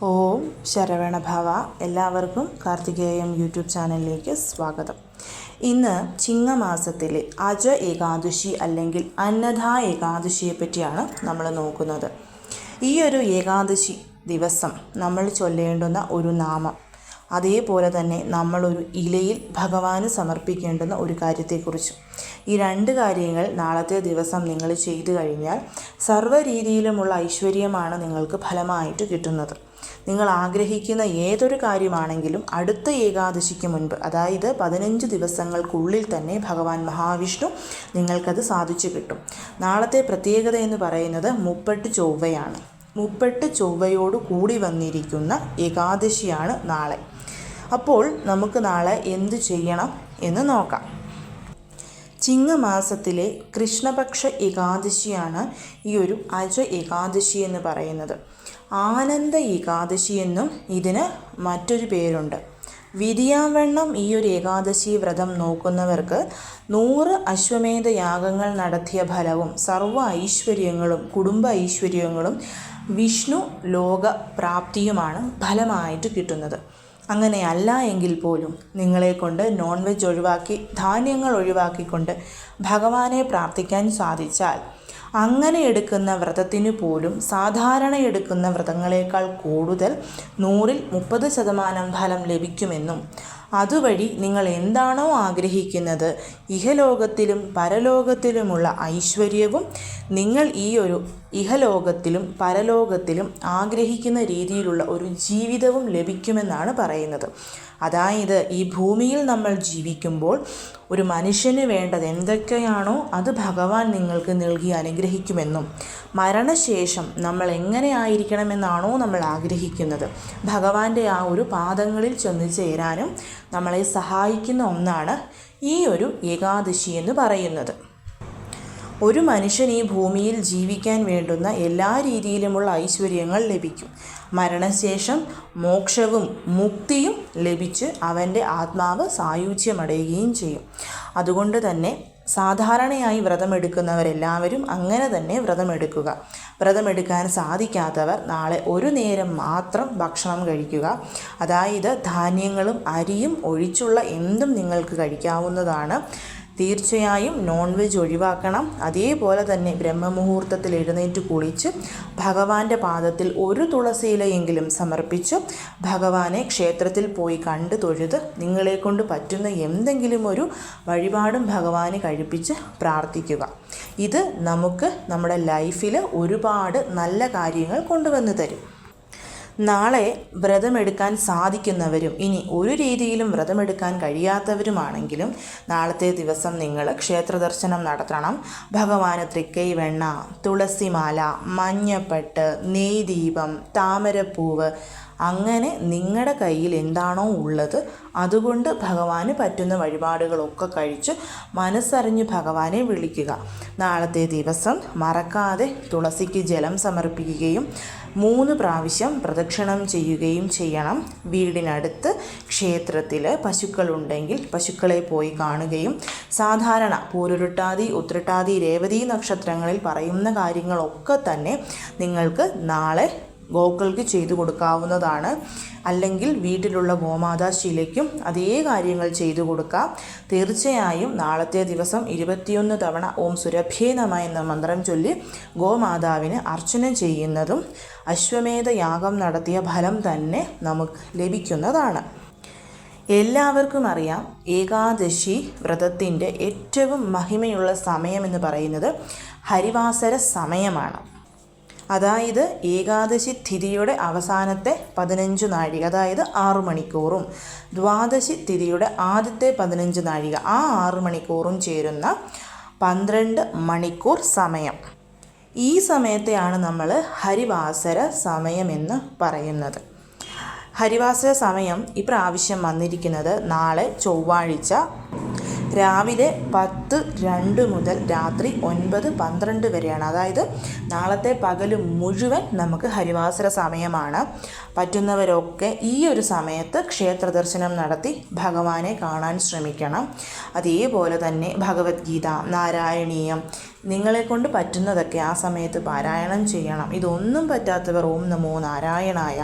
ഓം ശരവണഭവ. എല്ലാവർക്കും കാർത്തികേയം യൂട്യൂബ് ചാനലിലേക്ക് സ്വാഗതം. ഇന്ന് ചിങ്ങമാസത്തിലെ അജ ഏകാദശി അല്ലെങ്കിൽ അന്നദ ഏകാദശിയെ പറ്റിയാണ് നമ്മൾ നോക്കുന്നത്. ഈ ഒരു ഏകാദശി ദിവസം നമ്മൾ ചൊല്ലേണ്ടുന്ന ഒരു നാമം, അതേപോലെ തന്നെ നമ്മളൊരു ഇലയിൽ ഭഗവാന് സമർപ്പിക്കേണ്ടുന്ന ഒരു കാര്യത്തെക്കുറിച്ചും. ഈ രണ്ട് കാര്യങ്ങൾ നാളത്തെ ദിവസം നിങ്ങൾ ചെയ്തു കഴിഞ്ഞാൽ സർവ്വ രീതിയിലുമുള്ള ഐശ്വര്യമാണ് നിങ്ങൾക്ക് ഫലമായിട്ട് കിട്ടുന്നത്. നിങ്ങൾ ആഗ്രഹിക്കുന്ന ഏതൊരു കാര്യമാണെങ്കിലും അടുത്ത ഏകാദശിക്ക് മുൻപ്, അതായത് 15 ദിവസങ്ങൾക്കുള്ളിൽ തന്നെ ഭഗവാൻ മഹാവിഷ്ണു നിങ്ങൾക്കത് സാധിച്ചു കിട്ടും. നാളത്തെ പ്രത്യേകത എന്ന് പറയുന്നത് മുപ്പട്ട് ചൊവ്വയാണ്. മുപ്പട്ട് ചൊവ്വയോട് കൂടി വന്നിരിക്കുന്ന ഏകാദശിയാണ് നാളെ. അപ്പോൾ നമുക്ക് നാളെ എന്ത് ചെയ്യണം എന്ന് നോക്കാം. ചിങ്ങമാസത്തിലെ കൃഷ്ണപക്ഷ ഏകാദശിയാണ് ഈ ഒരു അജ ഏകാദശി എന്ന് പറയുന്നത്. ആനന്ദ ഏകാദശി എന്നും ഇതിന് മറ്റൊരു പേരുണ്ട്. വിധിയാവണ്ണം ഈ ഒരു ഏകാദശി വ്രതം നോക്കുന്നവർക്ക് 100 അശ്വമേധ യാഗങ്ങൾ നടത്തിയ ഫലവും സർവ്വ ഐശ്വര്യങ്ങളും കുടുംബ ഐശ്വര്യങ്ങളും വിഷ്ണു ലോക പ്രാപ്തിയുമാണ് ഫലമായിട്ട് കിട്ടുന്നത്. അങ്ങനെയല്ല എങ്കിൽ പോലും നിങ്ങളെക്കൊണ്ട് നോൺ വെജ് ഒഴിവാക്കി ധാന്യങ്ങൾ ഒഴിവാക്കിക്കൊണ്ട് ഭഗവാനെ പ്രാർത്ഥിക്കാൻ സാധിച്ചാൽ അങ്ങനെ എടുക്കുന്ന വ്രതത്തിന് പോലും സാധാരണ എടുക്കുന്ന വ്രതങ്ങളേക്കാൾ കൂടുതൽ 100ൽ 30% ഫലം ലഭിക്കുമെന്നും അതുവഴി നിങ്ങൾ എന്താണോ ആഗ്രഹിക്കുന്നത് ഇഹലോകത്തിലും പരലോകത്തിലുമുള്ള ഐശ്വര്യവും നിങ്ങൾ ഈ ഒരു ഇഹലോകത്തിലും പരലോകത്തിലും ആഗ്രഹിക്കുന്ന രീതിയിലുള്ള ഒരു ജീവിതവും ലഭിക്കുമെന്നാണ് പറയുന്നത്. അതായത് ഈ ഭൂമിയിൽ നമ്മൾ ജീവിക്കുമ്പോൾ ഒരു മനുഷ്യന് വേണ്ടത് എന്തൊക്കെയാണോ അത് ഭഗവാൻ നിങ്ങൾക്ക് നൽകി അനുഗ്രഹിക്കുമെന്നും മരണശേഷം നമ്മൾ എങ്ങനെ ആയിരിക്കണമെന്നാണോ നമ്മൾ ആഗ്രഹിക്കുന്നത് ഭഗവാന്റെ ആ ഒരു പാദങ്ങളിൽ ചെന്ന് ചേരാനും നമ്മളെ സഹായിക്കുന്ന ഒന്നാണ് ഈ ഒരു ഏകാദശി എന്ന് പറയുന്നത്. ഒരു മനുഷ്യൻ ഈ ഭൂമിയിൽ ജീവിക്കാൻ വേണ്ടുന്ന എല്ലാ രീതിയിലുമുള്ള ഐശ്വര്യങ്ങൾ ലഭിക്കും. മരണശേഷം മോക്ഷവും മുക്തിയും ലഭിച്ച് അവൻ്റെ ആത്മാവ് സായുജ്യമടയുകയും ചെയ്യും. അതുകൊണ്ട് തന്നെ സാധാരണയായി വ്രതമെടുക്കുന്നവരെല്ലാവരും അങ്ങനെ തന്നെ വ്രതമെടുക്കുക. വ്രതമെടുക്കാൻ സാധിക്കാത്തവർ നാളെ ഒരു നേരം മാത്രം ഭക്ഷണം കഴിക്കുക. അതായത് ധാന്യങ്ങളും അരിയും ഒഴിച്ചുള്ള എന്തും നിങ്ങൾക്ക് കഴിക്കാവുന്നതാണ്. തീർച്ചയായും നോൺ വെജ് ഒഴിവാക്കണം. അതേപോലെ തന്നെ ബ്രഹ്മമുഹൂർത്തത്തിൽ എഴുന്നേറ്റ് കുളിച്ച് ഭഗവാന്റെ പാദത്തിൽ ഒരു തുളസിയിലയെങ്കിലും സമർപ്പിച്ച് ഭഗവാനെ ക്ഷേത്രത്തിൽ പോയി കണ്ട് തൊഴുത് നിങ്ങളെക്കൊണ്ട് പറ്റുന്ന എന്തെങ്കിലും ഒരു വഴിപാടും ഭഗവാനെ കഴിപ്പിച്ച് പ്രാർത്ഥിക്കുക. ഇത് നമുക്ക് നമ്മുടെ ലൈഫിൽ ഒരുപാട് നല്ല കാര്യങ്ങൾ കൊണ്ടുവന്ന് തരും. നാളെ വ്രതമെടുക്കാൻ സാധിക്കുന്നവരും ഇനി ഒരു രീതിയിലും വ്രതമെടുക്കാൻ കഴിയാത്തവരുമാണെങ്കിലും നാളത്തെ ദിവസം നിങ്ങൾ ക്ഷേത്ര ദർശനം നടത്തണം. ഭഗവാന് തൃക്കൈവെണ്ണ, തുളസിമാല, മഞ്ഞപ്പട്ട്, നെയ്ദീപം, താമരപ്പൂവ്, അങ്ങനെ നിങ്ങളുടെ കയ്യിൽ എന്താണോ ഉള്ളത് അതുകൊണ്ട് ഭഗവാന് പറ്റുന്ന വഴിപാടുകളൊക്കെ കഴിച്ച് മനസ്സറിഞ്ഞ് ഭഗവാനെ വിളിക്കുക. നാളത്തെ ദിവസം മറക്കാതെ തുളസിക്ക് ജലം സമർപ്പിക്കുകയും 3 പ്രാവശ്യം പ്രദക്ഷിണം ചെയ്യുകയും ചെയ്യണം. വീടിനടുത്ത് ക്ഷേത്രത്തിൽ പശുക്കളുണ്ടെങ്കിൽ പശുക്കളെ പോയി കാണുകയും സാധാരണ പൂരുരുട്ടാതി, ഉത്രട്ടാതി, രേവതി നക്ഷത്രങ്ങളിൽ പറയുന്ന കാര്യങ്ങളൊക്കെ തന്നെ നിങ്ങൾക്ക് നാളെ ഗോക്കൾക്ക് ചെയ്തു കൊടുക്കാവുന്നതാണ്. അല്ലെങ്കിൽ വീട്ടിലുള്ള ഗോമാതാശിലയ്ക്കും അതേ കാര്യങ്ങൾ ചെയ്തു കൊടുക്കാം. തീർച്ചയായും നാളത്തെ ദിവസം 21 തവണ ഓം സുരഭ്യേ നമഃ എന്ന മന്ത്രം ചൊല്ലി ഗോമാതാവിന് അർച്ചന ചെയ്യുന്നതും അശ്വമേധ യാഗം നടത്തിയ ഫലം തന്നെ നമുക്ക് ലഭിക്കുന്നതാണ്. എല്ലാവർക്കും അറിയാം, ഏകാദശി വ്രതത്തിൻ്റെ ഏറ്റവും മഹിമയുള്ള സമയമെന്ന് പറയുന്നത് ഹരിവാസര സമയമാണ്. അതായത് ഏകാദശി തിഥിയുടെ അവസാനത്തെ 15 നാഴിക, അതായത് 6 മണിക്കൂറും ദ്വാദശി തിഥിയുടെ ആദ്യത്തെ 15 നാഴിക, ആ 6 മണിക്കൂറും ചേരുന്ന 12 മണിക്കൂർ സമയം. ഈ സമയത്തെയാണ് നമ്മൾ ഹരിവാസര സമയമെന്ന് പറയുന്നത്. ഹരിവാസര സമയം ഇപ്രാവശ്യം വന്നിരിക്കുന്നത് നാളെ ചൊവ്വാഴ്ച രാവിലെ 10:02 മുതൽ രാത്രി 9:12 വരെയാണ്. അതായത് നാളത്തെ പകൽ മുഴുവൻ നമുക്ക് ഹരിവാസര സമയമാണ്. പറ്റുന്നവരൊക്കെ ഈ ഒരു സമയത്ത് ക്ഷേത്ര ദർശനം നടത്തി ഭഗവാനെ കാണാൻ ശ്രമിക്കണം. അതേപോലെ തന്നെ ഭഗവത്ഗീത, നാരായണീയം നിങ്ങളെക്കൊണ്ട് പറ്റുന്നതൊക്കെ ആ സമയത്ത് പാരായണം ചെയ്യണം. ഇതൊന്നും പറ്റാത്തവർ ഓം നമോ നാരായണായ,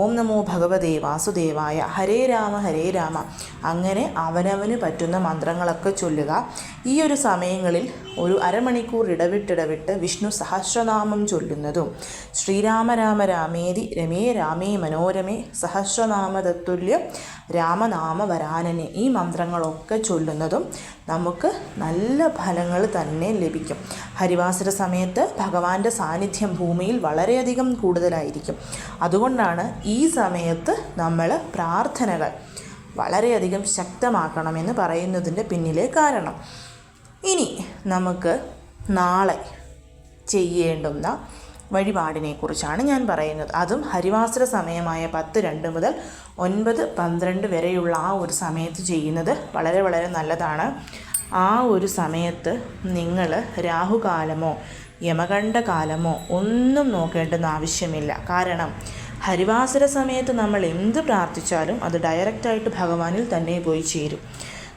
ഓം നമോ ഭഗവതേ വാസുദേവായ, ഹരേ രാമ അങ്ങനെ അവനവന് പറ്റുന്ന മന്ത്രങ്ങളൊക്കെ ചൊല്ലുക. ഈ ഒരു സമയങ്ങളിൽ ഒരു അരമണിക്കൂർ ഇടവിട്ട് വിഷ്ണു സഹസ്രനാമം ചൊല്ലുന്നതും ശ്രീരാമ രാമ രാമേതി രമേ രാമേ മനോരമേ സഹസ്രനാമ തത്തുല്യം രാമനാമ വരാനനെ ഈ മന്ത്രങ്ങളൊക്കെ ചൊല്ലുന്നതും നമുക്ക് നല്ല ഫലങ്ങൾ തന്നെ ലഭിക്കും. ഹരിവാസര സമയത്ത് ഭഗവാന്റെ സാന്നിധ്യം ഭൂമിയിൽ വളരെയധികം കൂടുതലായിരിക്കും. അതുകൊണ്ടാണ് ഈ സമയത്ത് നമ്മൾ പ്രാർത്ഥനകൾ വളരെയധികം ശക്തമാക്കണമെന്ന് പറയുന്നതിൻ്റെ പിന്നിലെ കാരണം. ഇനി നമുക്ക് നാളെ ചെയ്യേണ്ടുന്ന വഴിപാടിനെ കുറിച്ചാണ് ഞാൻ പറയുന്നത്. അതും ഹരിവാസര സമയമായ 10:02 മുതൽ 9:12 വരെയുള്ള ആ ഒരു സമയത്ത് ചെയ്യുന്നത് വളരെ വളരെ നല്ലതാണ്. ആ ഒരു സമയത്ത് നിങ്ങൾ രാഹുകാലമോ യമകണ്ഠകാലമോ ഒന്നും നോക്കേണ്ടെന്ന് ആവശ്യമില്ല. കാരണം ഹരിവാസര സമയത്ത് നമ്മൾ എന്ത് പ്രാർത്ഥിച്ചാലും അത് ഡയറക്റ്റായിട്ട് ഭഗവാനിൽ തന്നെ പോയി ചേരും.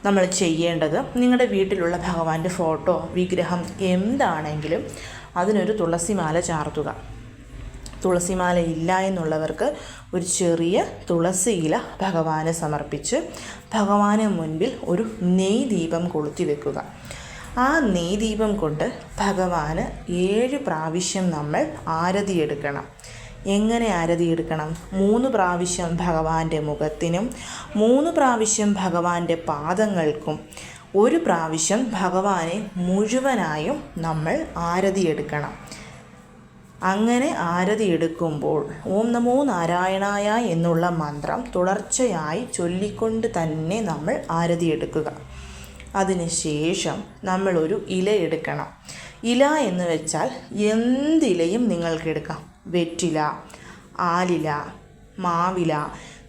നമ്മൾ ചെയ്യേണ്ടത് നിങ്ങളുടെ വീട്ടിലുള്ള ഭഗവാന്റെ ഫോട്ടോ, വിഗ്രഹം എന്താണെങ്കിലും അതിനൊരു തുളസിമാല ചാർത്തുക. തുളസിമാല ഇല്ല എന്നുള്ളവർക്ക് ഒരു ചെറിയ തുളസിയില ഭഗവാന് സമർപ്പിച്ച് ഭഗവാന് മുൻപിൽ ഒരു നെയ് ദീപം കൊളുത്തി വെക്കുക. ആ നെയ് ദീപം കൊണ്ട് ഭഗവാന് 7 പ്രാവശ്യം നമ്മൾ ആരതി എടുക്കണം. എങ്ങനെ ആരതി എടുക്കണം? 3 പ്രാവശ്യം ഭഗവാന്റെ മുഖത്തിനും 3 പ്രാവശ്യം ഭഗവാന്റെ പാദങ്ങൾക്കും 1 പ്രാവശ്യം ഭഗവാനെ മുഴുവനായും നമ്മൾ ആരതി എടുക്കണം. അങ്ങനെ ആരതി എടുക്കുമ്പോൾ ഓം നമോ നാരായണായ എന്നുള്ള മന്ത്രം തുടർച്ചയായി ചൊല്ലിക്കൊണ്ട് തന്നെ നമ്മൾ ആരതി എടുക്കുക. അതിനുശേഷം നമ്മളൊരു ഇല എടുക്കണം. ഇല എന്ന് വെച്ചാൽ എന്തിലയും നിങ്ങൾക്ക് എടുക്കാം. വെറ്റില, ആലില, മാവില,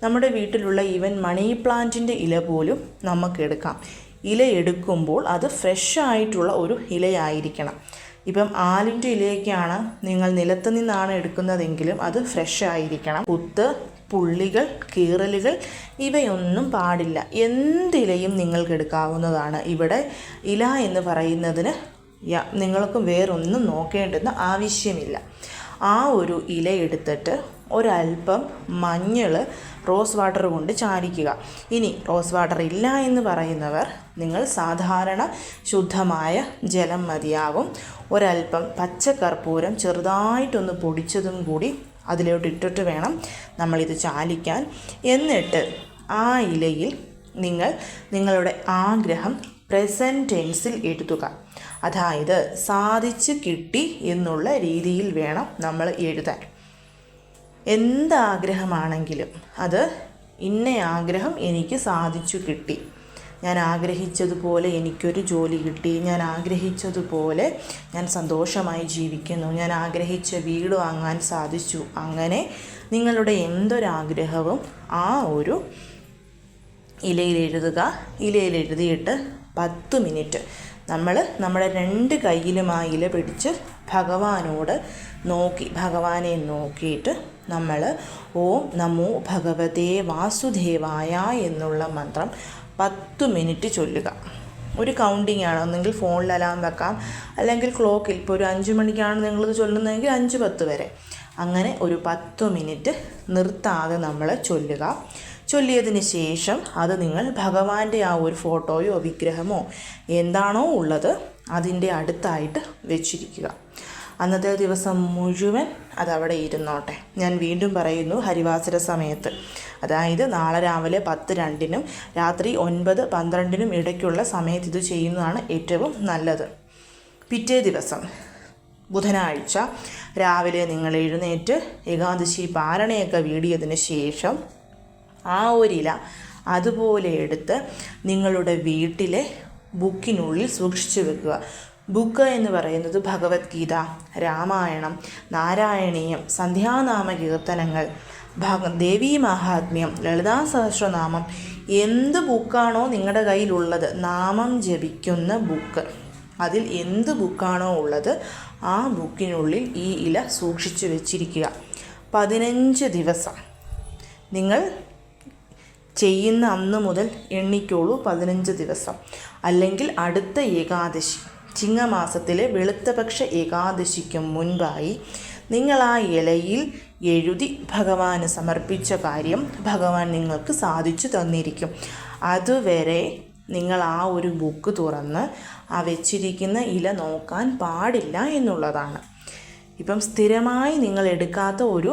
നമ്മുടെ വീട്ടിലുള്ള ഈവൻ മണി പ്ലാന്റിൻ്റെ ഇല പോലും നമുക്കെടുക്കാം. ഇല എടുക്കുമ്പോൾ അത് ഫ്രഷായിട്ടുള്ള ഒരു ഇലയായിരിക്കണം. ഇപ്പം ആലിൻ്റെ ഇലയൊക്കെയാണ് നിങ്ങൾ നിലത്ത് നിന്നാണ് എടുക്കുന്നതെങ്കിലും അത് ഫ്രഷ് ആയിരിക്കണം. കുത്ത്, പുള്ളികൾ, കീറലുകൾ ഇവയൊന്നും പാടില്ല. എന്തിലയും നിങ്ങൾക്ക് എടുക്കാവുന്നതാണ്. ഇവിടെ ഇല എന്ന് പറയുന്നതിന് നിങ്ങൾക്ക് വേറൊന്നും നോക്കേണ്ടുന്ന ആവശ്യമില്ല. ആ ഒരു ഇല എടുത്തിട്ട് ഒരല്പം മഞ്ഞൾ റോസ് വാട്ടർ കൊണ്ട് ചാലിക്കുക. ഇനി റോസ് വാട്ടർ ഇല്ല എന്ന് പറയുന്നവർ നിങ്ങൾ സാധാരണ ശുദ്ധമായ ജലം മതിയാകും. ഒരല്പം പച്ചക്കർപ്പൂരം ചെറുതായിട്ടൊന്ന് പൊടിച്ചതും കൂടി അതിലോട്ട് ഇട്ടിട്ട് വേണം നമ്മളിത് ചാലിക്കാൻ. എന്നിട്ട് ആ ഇലയിൽ നിങ്ങൾ നിങ്ങളുടെ ആഗ്രഹം പ്രസൻറ്റ് ടെൻസിൽ എഴുതുക. അതായത് സാധിച്ചു കിട്ടി എന്നുള്ള രീതിയിൽ വേണം നമ്മൾ എഴുതാൻ. എന്താഗ്രഹമാണെങ്കിലും അത് ഇന്ന ആഗ്രഹം എനിക്ക് സാധിച്ചു കിട്ടി, ഞാൻ ആഗ്രഹിച്ചതുപോലെ എനിക്കൊരു ജോലി കിട്ടി, ഞാൻ ആഗ്രഹിച്ചതുപോലെ ഞാൻ സന്തോഷമായി ജീവിക്കുന്നു, ഞാൻ ആഗ്രഹിച്ച വീട് വാങ്ങാൻ സാധിച്ചു. അങ്ങനെ നിങ്ങളുടെ എന്തൊരാഗ്രഹവും ആ ഒരു ഇലയിൽ എഴുതുക. ഇലയിൽ എഴുതിയിട്ട് 10 മിനിറ്റ് നമ്മൾ നമ്മുടെ 2 കൈയിലും ആ ഇല പിടിച്ച് ഭഗവാനെ നോക്കിയിട്ട് നമ്മൾ ഓം നമോ ഭഗവതേ വാസുദേവായ എന്നുള്ള മന്ത്രം 10 മിനിറ്റ് ചൊല്ലുക. ഒരു കൗണ്ടിങ് ആണ്. ഒന്നെങ്കിൽ ഫോണിൽ അലാം വെക്കാം, അല്ലെങ്കിൽ ക്ലോക്കിൽ. ഇപ്പോൾ ഒരു 5 മണിക്കാണ് നിങ്ങളിത് ചൊല്ലുന്നതെങ്കിൽ 5:10 വരെ. അങ്ങനെ ഒരു 10 മിനിറ്റ് നിർത്താതെ നമ്മൾ ചൊല്ലുക. ചൊല്ലിയതിന് ശേഷം അത് നിങ്ങൾ ഭഗവാന്റെ ആ ഒരു ഫോട്ടോയോ വിഗ്രഹമോ എന്താണോ ഉള്ളത് അതിൻ്റെ അടുത്തായിട്ട് വെച്ചിരിക്കുക. അന്നത്തെ ദിവസം മുഴുവൻ അതവിടെ ഇരുന്നോട്ടെ. ഞാൻ വീണ്ടും പറയുന്നു, ഹരിവാസര സമയത്ത്, അതായത് നാളെ രാവിലെ 10:02 രാത്രി 9:12 ഇടയ്ക്കുള്ള സമയത്ത് ഇത് ചെയ്യുന്നതാണ് ഏറ്റവും നല്ലത്. പിറ്റേ ദിവസം ബുധനാഴ്ച രാവിലെ നിങ്ങൾ എഴുന്നേറ്റ് ഏകാദശി പാരണയൊക്കെ വീടിയതിന് ശേഷം ആ ഒരില അതുപോലെ എടുത്ത് നിങ്ങളുടെ വീട്ടിലെ ബുക്കിനുള്ളിൽ സൂക്ഷിച്ചു വെക്കുക. ബുക്ക് എന്ന് പറയുന്നത് ഭഗവത്ഗീത, രാമായണം, നാരായണീയം, സന്ധ്യാനാമ കീർത്തനങ്ങൾ, ദേവീ മഹാത്മ്യം, ലളിതാ സഹസ്രനാമം, എന്ത് ബുക്കാണോ നിങ്ങളുടെ കയ്യിലുള്ളത്, നാമം ജപിക്കുന്ന ബുക്ക്, അതിൽ എന്ത് ബുക്കാണോ ഉള്ളത് ആ ബുക്കിനുള്ളിൽ ഈ ഇല സൂക്ഷിച്ചു വെച്ചിരിക്കുക. 15 ദിവസം നിങ്ങൾ ചെയ്യുന്ന അന്ന് മുതൽ എണ്ണിക്കോളൂ. 15 ദിവസം, അല്ലെങ്കിൽ അടുത്ത ഏകാദശി, ചിങ്ങമാസത്തിലെ വെളുത്തപക്ഷ ഏകാദശിക്ക് മുൻപായി നിങ്ങൾ ആ ഇലയിൽ എഴുതി ഭഗവാന് സമർപ്പിച്ച കാര്യം ഭഗവാൻ നിങ്ങൾക്ക് സാധിച്ചു തന്നിരിക്കും. അതുവരെ നിങ്ങൾ ആ ഒരു ബുക്ക് തുറന്ന് ആ വെച്ചിരിക്കുന്ന ഇല നോക്കാൻ പാടില്ല എന്നുള്ളതാണ്. ഇപ്പം സ്ഥിരമായി നിങ്ങൾ എടുക്കാത്ത ഒരു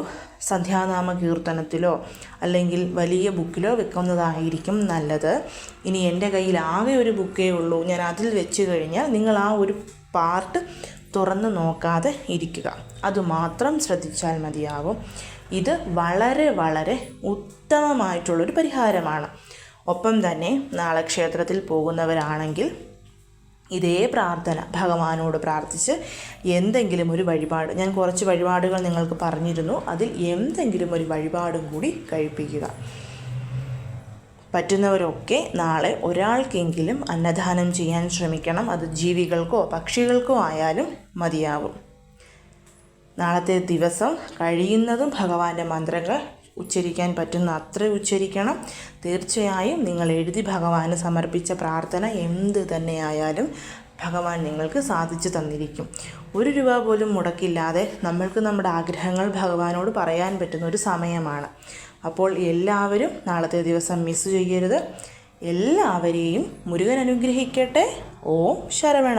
സന്ധ്യാനാമ കീർത്തനത്തിലോ അല്ലെങ്കിൽ വലിയ ബുക്കിലോ വെക്കുന്നതായിരിക്കും നല്ലത്. ഇനി എൻ്റെ കയ്യിൽ ആകെ ഒരു ബുക്കേ ഉള്ളൂ, ഞാൻ അതിൽ വെച്ച് കഴിഞ്ഞാൽ നിങ്ങൾ ആ ഒരു പാർട്ട് തുറന്ന് നോക്കാതെ ഇരിക്കുക. അതുമാത്രം ശ്രദ്ധിച്ചാൽ മതിയാവും. ഇത് വളരെ വളരെ ഉത്തമമായിട്ടുള്ളൊരു പരിഹാരമാണ്. ഒപ്പം തന്നെ നാളെ ക്ഷേത്രത്തിൽ പോകുന്നവരാണെങ്കിൽ ഇതേ പ്രാർത്ഥന ഭഗവാനോട് പ്രാർത്ഥിച്ച് എന്തെങ്കിലും ഒരു വഴിപാട്, ഞാൻ കുറച്ച് വഴിപാടുകൾ നിങ്ങൾക്ക് പറഞ്ഞിരുന്നു, അതിൽ എന്തെങ്കിലും ഒരു വഴിപാടും കൂടി കഴിപ്പിക്കുക. പറ്റുന്നവരൊക്കെ നാളെ ഒരാൾക്കെങ്കിലും അന്നദാനം ചെയ്യാൻ ശ്രമിക്കണം. അത് ജീവികൾക്കോ പക്ഷികൾക്കോ ആയാലും മതിയാവും. നാളത്തെ ദിവസം കഴിയുന്നതും ഭഗവാന്റെ മന്ത്രങ്ങൾ ഉച്ചരിക്കാൻ പറ്റുന്ന അത്ര ഉച്ചരിക്കണം. തീർച്ചയായും നിങ്ങൾ എഴുതി ഭഗവാന് സമർപ്പിച്ച പ്രാർത്ഥന എന്ത് തന്നെയായാലും ഭഗവാൻ നിങ്ങൾക്ക് സാധിച്ചു തന്നിരിക്കും. 1 രൂപ പോലും മുടക്കില്ലാതെ നമ്മൾക്ക് നമ്മുടെ ആഗ്രഹങ്ങൾ ഭഗവാനോട് പറയാൻ പറ്റുന്ന ഒരു സമയമാണ്. അപ്പോൾ എല്ലാവരും നാളത്തെ ദിവസം മിസ് ചെയ്യരുത്. എല്ലാവരെയും മുരുകൻ അനുഗ്രഹിക്കട്ടെ. ഓം ശരവണ.